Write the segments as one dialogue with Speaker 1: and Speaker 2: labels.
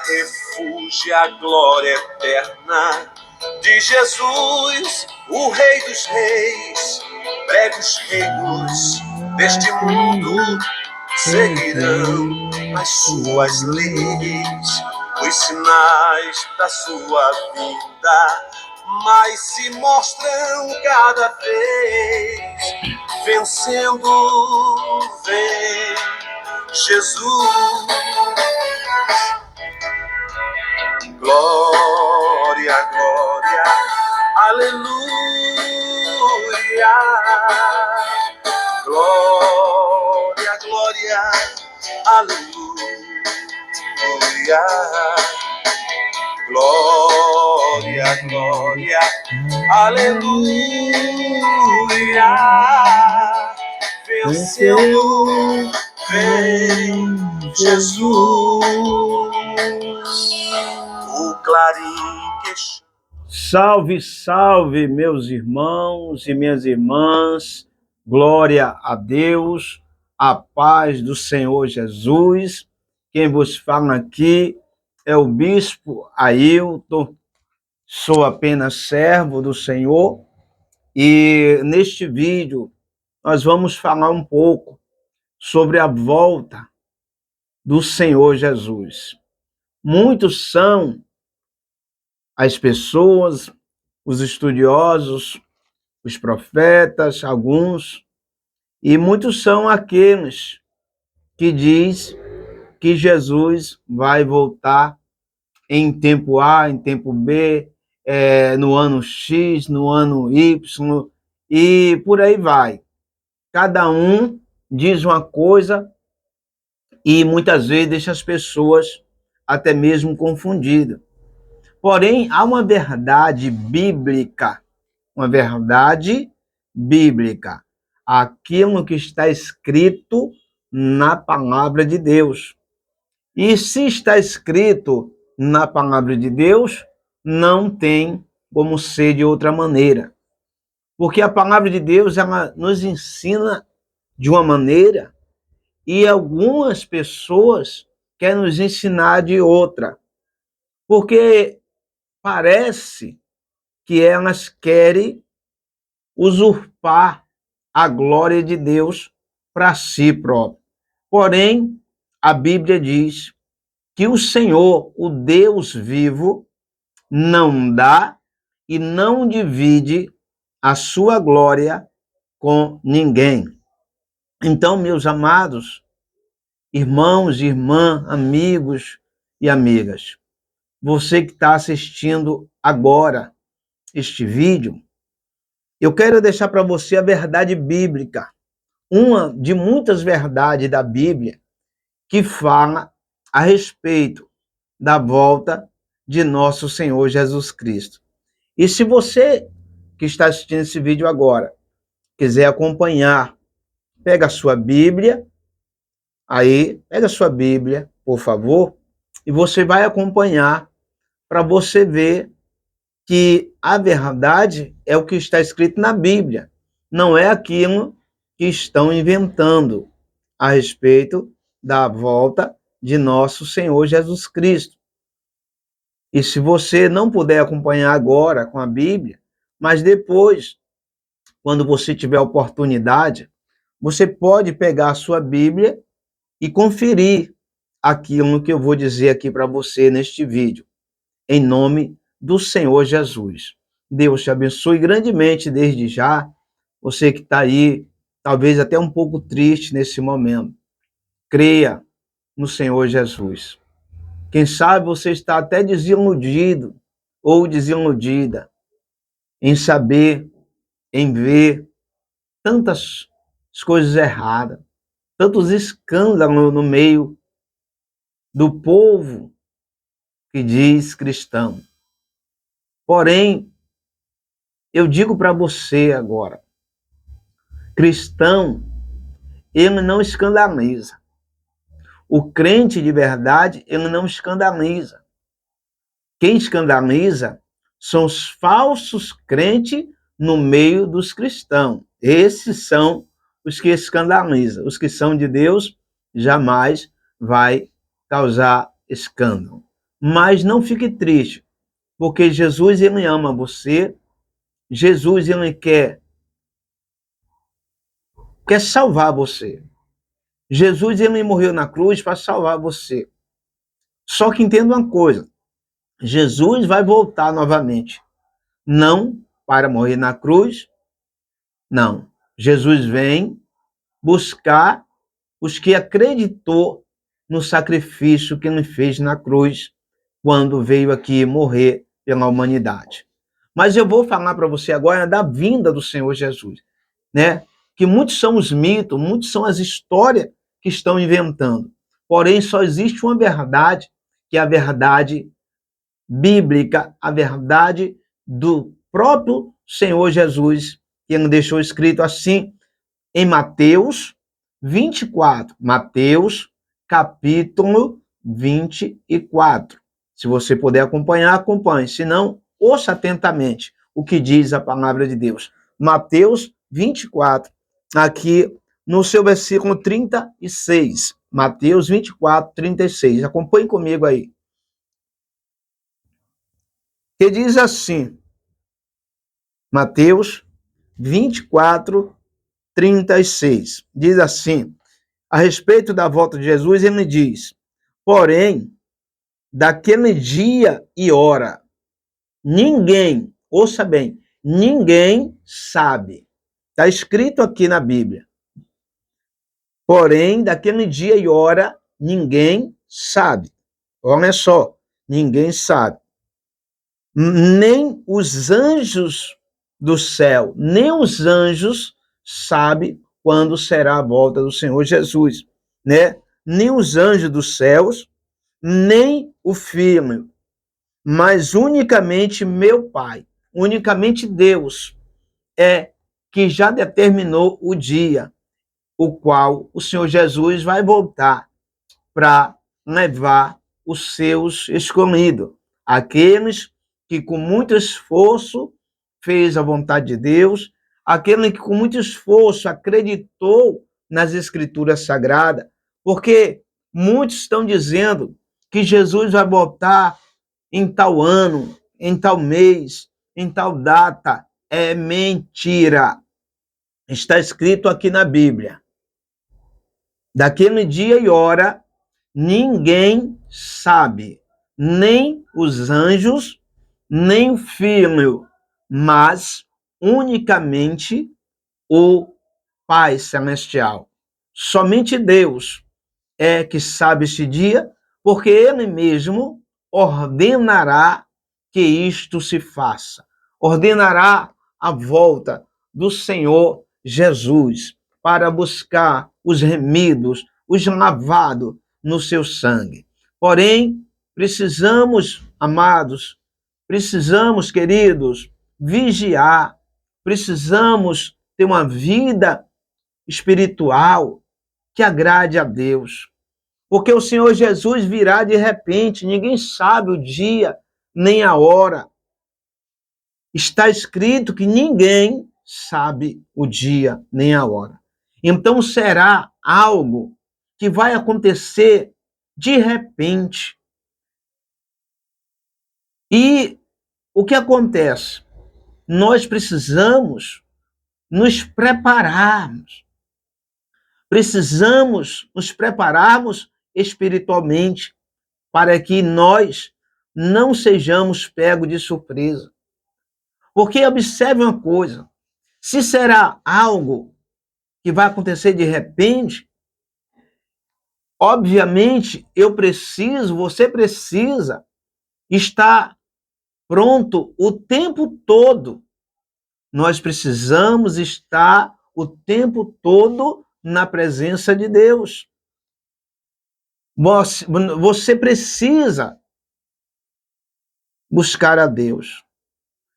Speaker 1: refúgio, a glória eterna de Jesus, o Rei dos Reis. Breve os reinos deste mundo seguirão as suas leis, os sinais da sua vida, mas se mostram cada vez vencendo, vem Jesus. Glória, glória, aleluia. Glória, glória, aleluia. Glória, glória, aleluia. Venceu, vem Jesus. O clarim que...
Speaker 2: Salve, salve, meus irmãos e minhas irmãs. Glória a Deus, a paz do Senhor Jesus. Quem vos fala aqui é o Bispo Ailton. Sou apenas servo do Senhor e neste vídeo nós vamos falar um pouco sobre a volta do Senhor Jesus. Muitos são as pessoas, os estudiosos, os profetas, alguns, e muitos são aqueles que diz que Jesus vai voltar em tempo A, em tempo B, no ano X, no ano Y, e por aí vai. Cada um diz uma coisa e muitas vezes deixa as pessoas até mesmo confundidas. Porém, há uma verdade bíblica, aquilo que está escrito na palavra de Deus. E se está escrito na palavra de Deus, não tem como ser de outra maneira. Porque a palavra de Deus, ela nos ensina de uma maneira e algumas pessoas querem nos ensinar de outra. Porque parece que elas querem usurpar a glória de Deus para si próprio. Porém, a Bíblia diz que o Senhor, o Deus vivo, não dá e não divide a sua glória com ninguém. Então, meus amados irmãos e irmãs, amigos e amigas, você que está assistindo agora este vídeo, eu quero deixar para você a verdade bíblica, uma de muitas verdades da Bíblia que fala a respeito da volta de nosso Senhor Jesus Cristo. E se você que está assistindo esse vídeo agora quiser acompanhar, pega a sua Bíblia, por favor, e você vai acompanhar para você ver que a verdade é o que está escrito na Bíblia, não é aquilo que estão inventando a respeito da volta de nosso Senhor Jesus Cristo. E se você não puder acompanhar agora com a Bíblia, mas depois, quando você tiver oportunidade, você pode pegar a sua Bíblia e conferir aquilo que eu vou dizer aqui para você neste vídeo, em nome do Senhor Jesus. Deus te abençoe grandemente desde já, você que está aí, talvez até um pouco triste nesse momento. Creia no Senhor Jesus. Quem sabe você está até desiludido ou desiludida em saber, em ver tantas coisas erradas, tantos escândalos no meio do povo que diz cristão. Porém, eu digo para você agora, cristão, ele não escandaliza. O crente de verdade, ele não escandaliza. Quem escandaliza são os falsos crentes no meio dos cristãos. Esses são os que escandalizam. Os que são de Deus jamais vai causar escândalo. Mas não fique triste, porque Jesus, ele ama você. Jesus, ele quer salvar você. Jesus, ele morreu na cruz para salvar você. Só que entenda uma coisa, Jesus vai voltar novamente. Não para morrer na cruz, não. Jesus vem buscar os que acreditou no sacrifício que ele fez na cruz quando veio aqui morrer pela humanidade. Mas eu vou falar para você agora da vinda do Senhor Jesus, né? Que muitos são os mitos, muitos são as histórias que estão inventando. Porém, só existe uma verdade, que é a verdade bíblica, a verdade do próprio Senhor Jesus, que ele deixou escrito assim em Mateus 24. Mateus, capítulo 24. Se você puder acompanhar, acompanhe. Se não, ouça atentamente o que diz a palavra de Deus. Mateus 24, aqui no seu versículo 36. Mateus 24, 36. Acompanhe comigo aí. Que diz assim, Mateus 24, 36. Diz assim, a respeito da volta de Jesus, ele diz, porém, daquele dia e hora, ninguém, ouça bem, ninguém sabe. Está escrito aqui na Bíblia. Porém, daquele dia e hora, ninguém sabe. Olha só, ninguém sabe. Nem os anjos do céu, nem os anjos sabem quando será a volta do Senhor Jesus, né? Nem os anjos dos céus, nem o Filho, mas unicamente meu Pai, unicamente Deus é que já determinou o dia, o qual o Senhor Jesus vai voltar para levar os seus escolhidos, aqueles que com muito esforço fez a vontade de Deus, aquele que com muito esforço acreditou nas Escrituras Sagradas, porque muitos estão dizendo que Jesus vai voltar em tal ano, em tal mês, em tal data. É mentira. Está escrito aqui na Bíblia. Daquele dia e hora, ninguém sabe, nem os anjos, nem o Filho, mas unicamente o Pai Celestial. Somente Deus é que sabe este dia, porque Ele mesmo ordenará que isto se faça. Ordenará a volta do Senhor Jesus para buscar os remidos, os lavados no seu sangue. Porém, precisamos, amados, precisamos, queridos, vigiar, precisamos ter uma vida espiritual que agrade a Deus. Porque o Senhor Jesus virá de repente, ninguém sabe o dia nem a hora. Está escrito que ninguém sabe o dia nem a hora. Então será algo que vai acontecer de repente. E o que acontece? Nós precisamos nos prepararmos. Precisamos nos prepararmos espiritualmente para que nós não sejamos pegos de surpresa. Porque observe uma coisa, se será algo que vai acontecer de repente, obviamente você precisa estar pronto o tempo todo. Nós precisamos estar o tempo todo na presença de Deus. Você precisa buscar a Deus.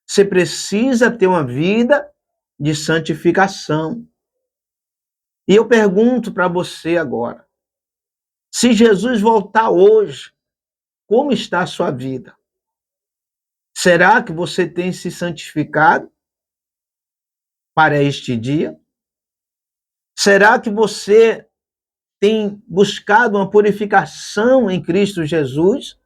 Speaker 2: Você precisa ter uma vida de santificação. E eu pergunto para você agora, se Jesus voltar hoje, como está a sua vida? Será que você tem se santificado para este dia? Será que você tem buscado uma purificação em Cristo Jesus?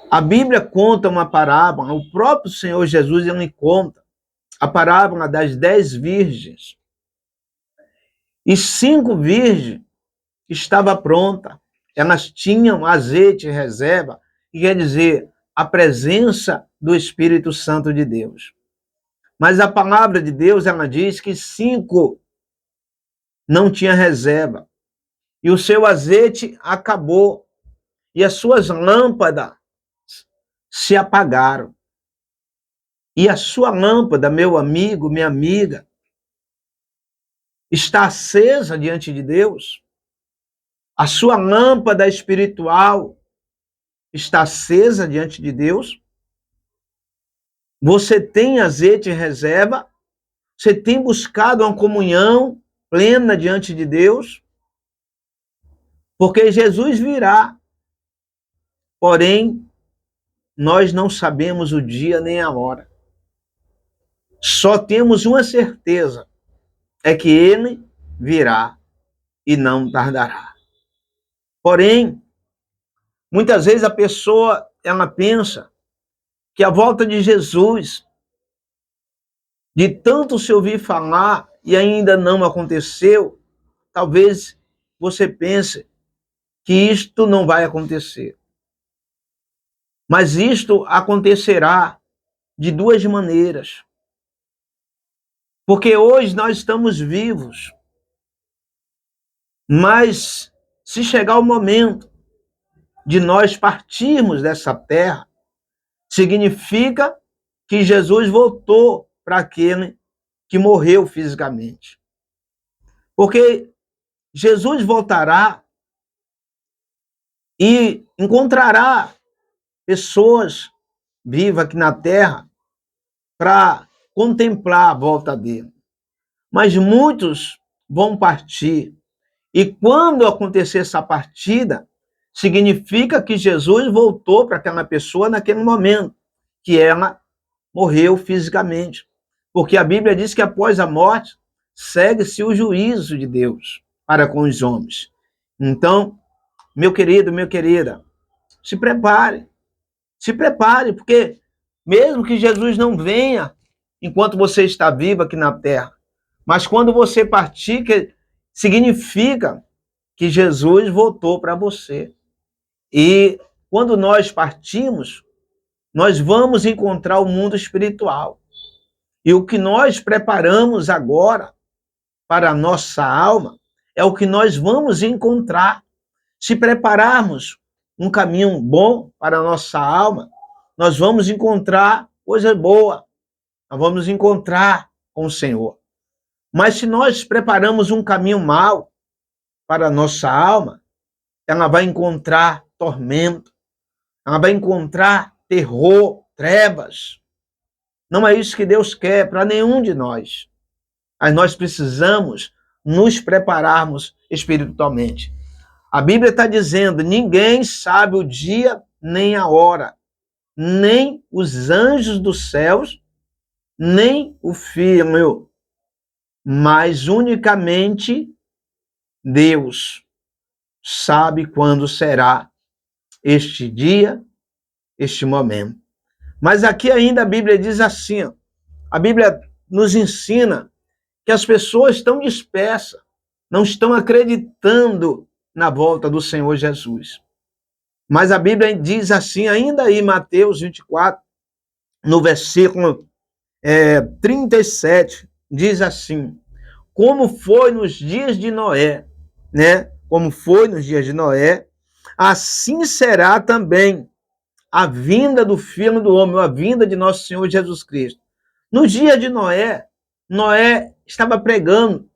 Speaker 2: A Bíblia conta uma parábola, o próprio Senhor Jesus ele conta a parábola das 10 virgens. E 5 virgens estavam prontas. Elas tinham azeite em reserva, que quer dizer a presença do Espírito Santo de Deus. Mas a palavra de Deus, ela diz que 5 não tinha reserva. E o seu azeite acabou. E as suas lâmpadas se apagaram. E a sua lâmpada, meu amigo, minha amiga, está acesa diante de Deus. A sua lâmpada espiritual está acesa diante de Deus. Você tem azeite em reserva. Você tem buscado uma comunhão plena diante de Deus. Porque Jesus virá. Porém, nós não sabemos o dia nem a hora. Só temos uma certeza, é que ele virá e não tardará. Porém, muitas vezes a pessoa, ela pensa que a volta de Jesus, de tanto se ouvir falar e ainda não aconteceu, talvez você pense que isto não vai acontecer. Mas isto acontecerá de 2 maneiras. Porque hoje nós estamos vivos, mas se chegar o momento de nós partirmos dessa terra, significa que Jesus voltou para aquele que morreu fisicamente. Porque Jesus voltará e encontrará pessoas vivas aqui na terra para contemplar a volta dele. Mas muitos vão partir. E quando acontecer essa partida, significa que Jesus voltou para aquela pessoa naquele momento, que ela morreu fisicamente. Porque a Bíblia diz que após a morte, segue-se o juízo de Deus para com os homens. Então, meu querido, minha querida, se prepare. Se prepare, porque mesmo que Jesus não venha enquanto você está vivo aqui na terra, mas quando você partir, significa que Jesus voltou para você. E quando nós partimos, nós vamos encontrar o mundo espiritual. E o que nós preparamos agora para a nossa alma é o que nós vamos encontrar. Se prepararmos um caminho bom para a nossa alma, nós vamos encontrar coisa boa. Nós vamos encontrar com o Senhor. Mas se nós preparamos um caminho mau para a nossa alma, ela vai encontrar tormento, ela vai encontrar terror, trevas. Não é isso que Deus quer para nenhum de nós. Mas nós precisamos nos prepararmos espiritualmente. A Bíblia está dizendo, ninguém sabe o dia nem a hora, nem os anjos dos céus, nem o Filho, mas unicamente Deus sabe quando será este dia, este momento. Mas aqui ainda a Bíblia diz assim, a Bíblia nos ensina que as pessoas estão dispersas, não estão acreditando na volta do Senhor Jesus. Mas a Bíblia diz assim, ainda aí, Mateus 24, no versículo 37, diz assim, como foi nos dias de Noé, né? Como foi nos dias de Noé, assim será também a vinda do Filho do Homem, a vinda de nosso Senhor Jesus Cristo. No dia de Noé, Noé estava pregando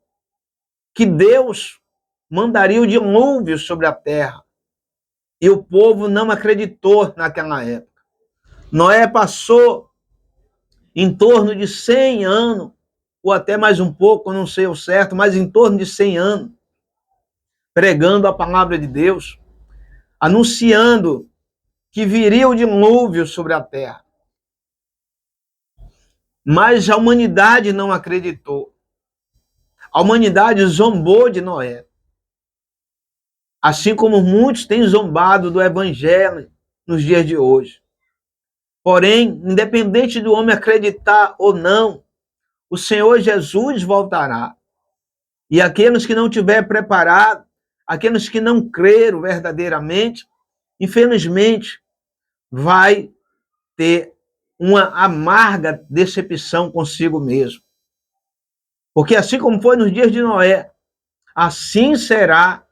Speaker 2: que Deus mandaria o dilúvio sobre a terra. E o povo não acreditou naquela época. Noé passou em torno de 100 anos, ou até mais um pouco, não sei o certo, mas em torno de 100 anos, pregando a palavra de Deus, anunciando que viria o dilúvio sobre a terra. Mas a humanidade não acreditou. A humanidade zombou de Noé. Assim como muitos têm zombado do evangelho nos dias de hoje. Porém, independente do homem acreditar ou não, o Senhor Jesus voltará. E aqueles que não tiver preparado, aqueles que não creram verdadeiramente, infelizmente, vai ter uma amarga decepção consigo mesmo. Porque assim como foi nos dias de Noé, assim será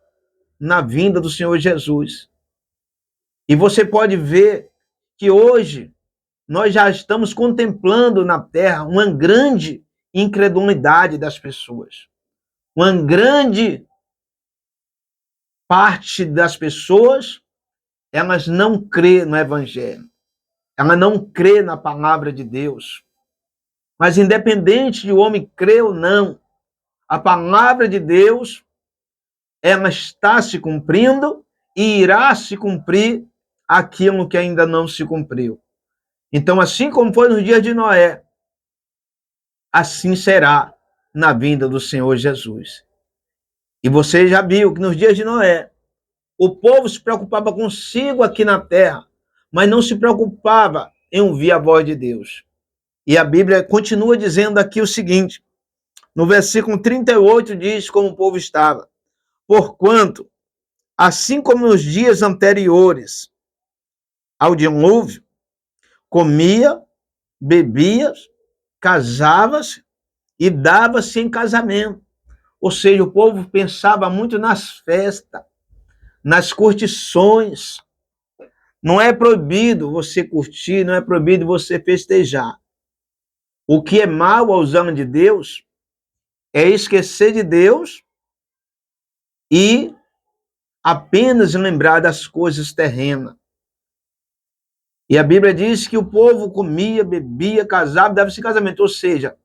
Speaker 2: na vinda do Senhor Jesus. E você pode ver que hoje nós já estamos contemplando na terra uma grande incredulidade das pessoas. Uma grande parte das pessoas, elas não crê no Evangelho. Ela não crê na palavra de Deus. Mas independente de o homem crer ou não, a palavra de Deus, ela está se cumprindo e irá se cumprir aquilo que ainda não se cumpriu. Então, assim como foi nos dias de Noé, assim será na vinda do Senhor Jesus. E você já viu que nos dias de Noé, o povo se preocupava consigo aqui na terra, mas não se preocupava em ouvir a voz de Deus. E a Bíblia continua dizendo aqui o seguinte, no versículo 38 diz como o povo estava: porquanto, assim como nos dias anteriores ao dilúvio, comia, bebia, casava-se e dava-se em casamento. Ou seja, o povo pensava muito nas festas, nas curtições. Não é proibido você curtir, não é proibido você festejar. O que é mal aos olhos de Deus é esquecer de Deus e apenas lembrar das coisas terrenas. E a Bíblia diz que o povo comia, bebia, casava, dava-se casamento. Ou seja,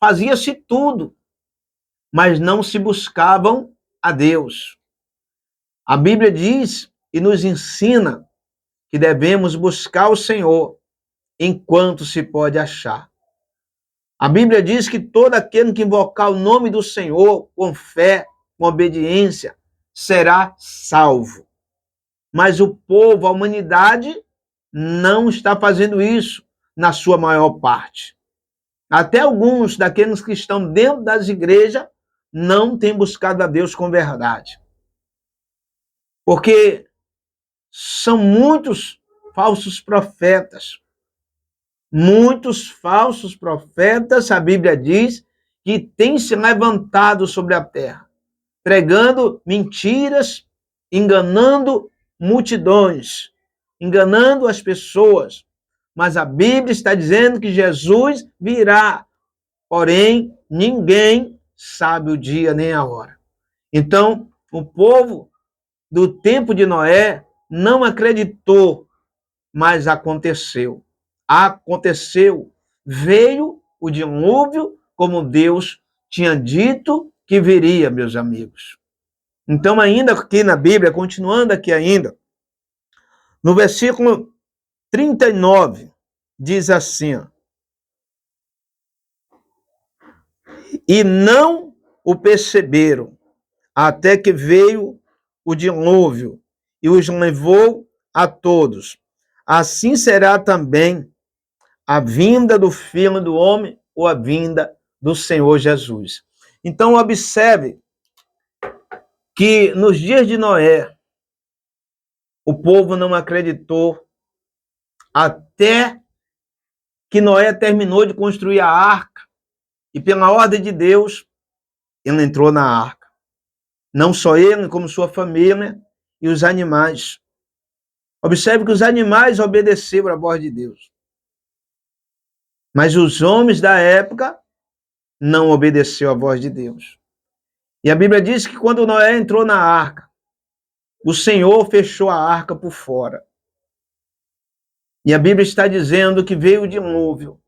Speaker 2: fazia-se tudo, mas não se buscavam a Deus. A Bíblia diz e nos ensina que devemos buscar o Senhor enquanto se pode achar. A Bíblia diz que todo aquele que invocar o nome do Senhor com fé, com obediência, será salvo. Mas o povo, a humanidade, não está fazendo isso na sua maior parte. Até alguns daqueles que estão dentro das igrejas não têm buscado a Deus com verdade. Porque são muitos falsos profetas. Muitos falsos profetas, a Bíblia diz, que têm se levantado sobre a terra, pregando mentiras, enganando multidões, enganando as pessoas. Mas a Bíblia está dizendo que Jesus virá, porém ninguém sabe o dia nem a hora. Então, o povo do tempo de Noé não acreditou, mas aconteceu. Aconteceu. Veio o dilúvio, como Deus tinha dito que viria, meus amigos. Então, ainda aqui na Bíblia, continuando aqui ainda, no versículo 39, diz assim: e não o perceberam, até que veio o dilúvio e os levou a todos. Assim será também a vinda do Filho do Homem ou a vinda do Senhor Jesus. Então, observe que nos dias de Noé, o povo não acreditou até que Noé terminou de construir a arca e, pela ordem de Deus, ele entrou na arca. Não só ele, como sua família e os animais. Observe que os animais obedeceram à voz de Deus. Mas os homens da época não obedeceram à voz de Deus. E a Bíblia diz que quando Noé entrou na arca, o Senhor fechou a arca por fora. E a Bíblia está dizendo que veio o dilúvio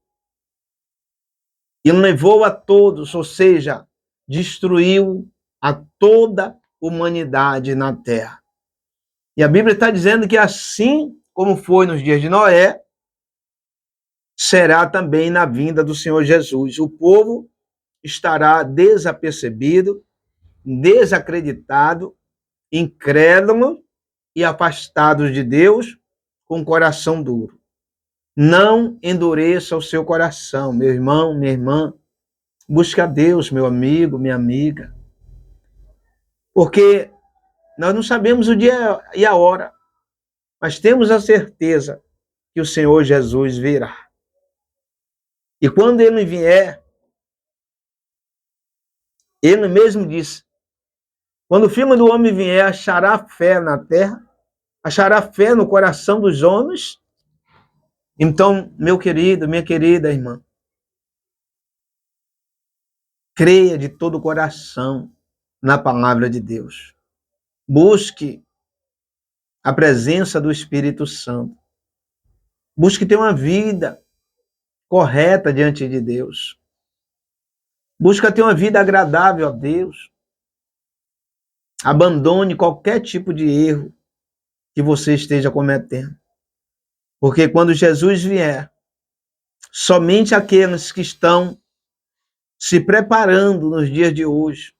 Speaker 2: e levou a todos, ou seja, destruiu a toda a humanidade na terra. E a Bíblia está dizendo que assim como foi nos dias de Noé, será também na vinda do Senhor Jesus. O povo estará desapercebido, desacreditado, incrédulo e afastado de Deus, com coração duro. Não endureça o seu coração, meu irmão, minha irmã. Busque a Deus, meu amigo, minha amiga. Porque nós não sabemos o dia e a hora, mas temos a certeza que o Senhor Jesus virá. E quando ele vier, ele mesmo disse, quando o Filho do Homem vier, achará fé na terra, achará fé no coração dos homens. Então, meu querido, minha querida irmã, creia de todo o coração na palavra de Deus. Busque a presença do Espírito Santo. Busque ter uma vida correta diante de Deus. Busque ter uma vida agradável a Deus. Abandone qualquer tipo de erro que você esteja cometendo. Porque quando Jesus vier, somente aqueles que estão se preparando nos dias de hoje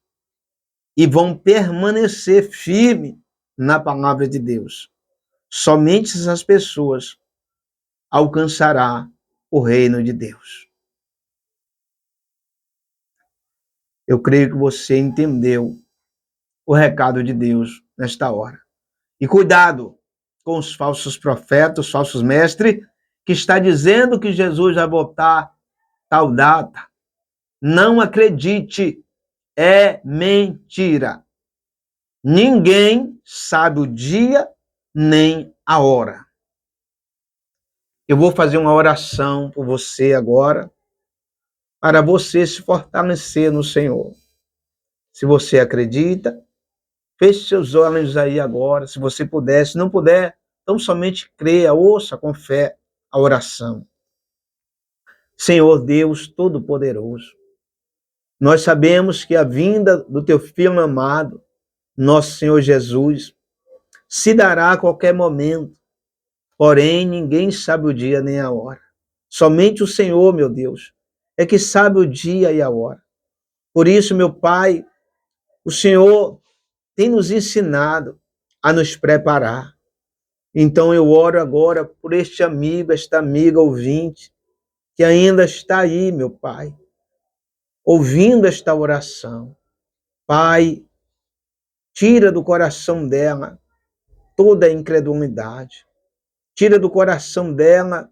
Speaker 2: e vão permanecer firme na palavra de Deus, somente essas pessoas alcançará o reino de Deus. Eu creio que você entendeu o recado de Deus nesta hora. E cuidado com os falsos profetas, os falsos mestres, que está dizendo que Jesus vai voltar tal data. Não acredite, é mentira. Ninguém sabe o dia nem a hora. Eu vou fazer uma oração por você agora, para você se fortalecer no Senhor. Se você acredita, feche seus olhos aí agora, se você puder. Se não puder, então somente creia, ouça com fé a oração. Senhor Deus Todo-Poderoso, nós sabemos que a vinda do teu Filho amado, nosso Senhor Jesus, se dará a qualquer momento, porém ninguém sabe o dia nem a hora. Somente o Senhor, meu Deus, é que sabe o dia e a hora. Por isso, meu Pai, o Senhor tem nos ensinado a nos preparar. Então eu oro agora por este amigo, esta amiga ouvinte, que ainda está aí, meu Pai, ouvindo esta oração. Pai, tira do coração dela toda a incredulidade. Tira do coração dela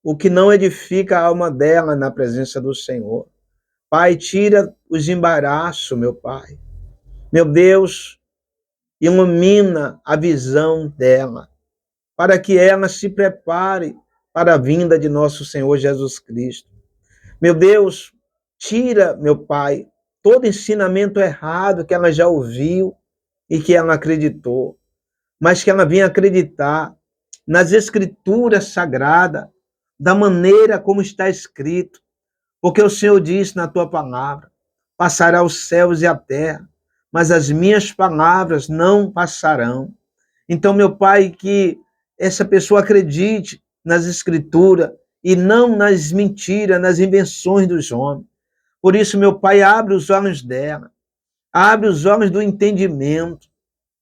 Speaker 2: o que não edifica a alma dela na presença do Senhor. Pai, tira os embaraços, meu Pai. Meu Deus, ilumina a visão dela, para que ela se prepare para a vinda de nosso Senhor Jesus Cristo. Meu Deus, tira, meu Pai, todo ensinamento errado que ela já ouviu e que ela acreditou, mas que ela venha acreditar nas Escrituras Sagradas, da maneira como está escrito, porque o Senhor disse na tua palavra, passará os céus e a terra, mas as minhas palavras não passarão. Então, meu Pai, que essa pessoa acredite nas Escrituras e não nas mentiras, nas invenções dos homens. Por isso, meu Pai, abre os olhos dela, abre os olhos do entendimento.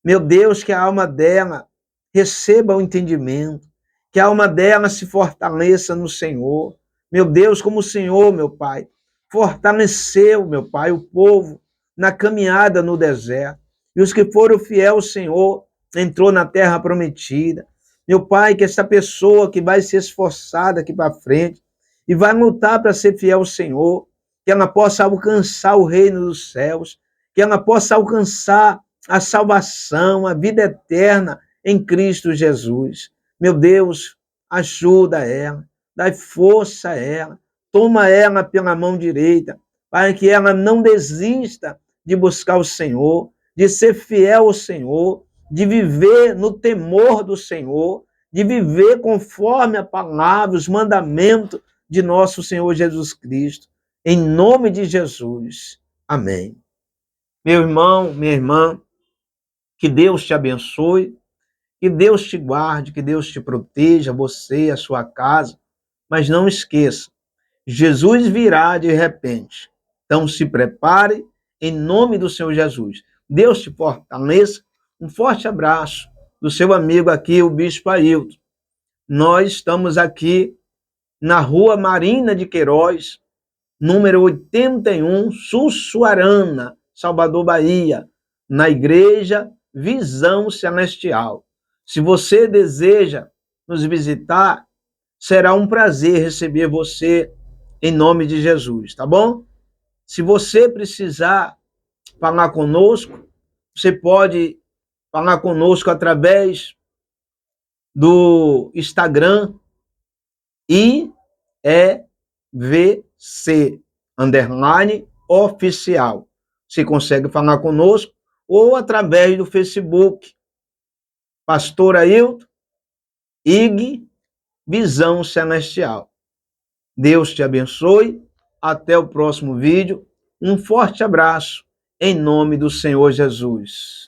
Speaker 2: Meu Deus, que a alma dela receba o entendimento, que a alma dela se fortaleça no Senhor. Meu Deus, como o Senhor, meu Pai, fortaleceu, meu Pai, o povo na caminhada no deserto. E os que foram fiéis ao Senhor entrou na terra prometida. Meu Pai, que essa pessoa que vai se esforçar daqui para frente e vai lutar para ser fiel ao Senhor, que ela possa alcançar o reino dos céus, que ela possa alcançar a salvação, a vida eterna em Cristo Jesus. Meu Deus, ajuda ela, dá força a ela, toma ela pela mão direita, para que ela não desista de buscar o Senhor, de ser fiel ao Senhor, de viver no temor do Senhor, de viver conforme a palavra, os mandamentos de nosso Senhor Jesus Cristo. Em nome de Jesus. Amém. Meu irmão, minha irmã, que Deus te abençoe, que Deus te guarde, que Deus te proteja, você, a sua casa. Mas não esqueça, Jesus virá de repente. Então se prepare em nome do Senhor Jesus. Deus te fortaleça. Um forte abraço do seu amigo aqui, o Bispo Ailton. nós estamos aqui na Rua Marina de Queiroz, número 81, Sussuarana, Salvador, Bahia, na Igreja Visão Celestial. Se você deseja nos visitar, será um prazer receber você em nome de Jesus, tá bom? Se você precisar falar conosco, você pode falar conosco através do Instagram IEVC_oficial. Você consegue falar conosco ou através do Facebook, Pastor Ailton, IG Visão Celestial. Deus te abençoe. Até o próximo vídeo. Um forte abraço em nome do Senhor Jesus.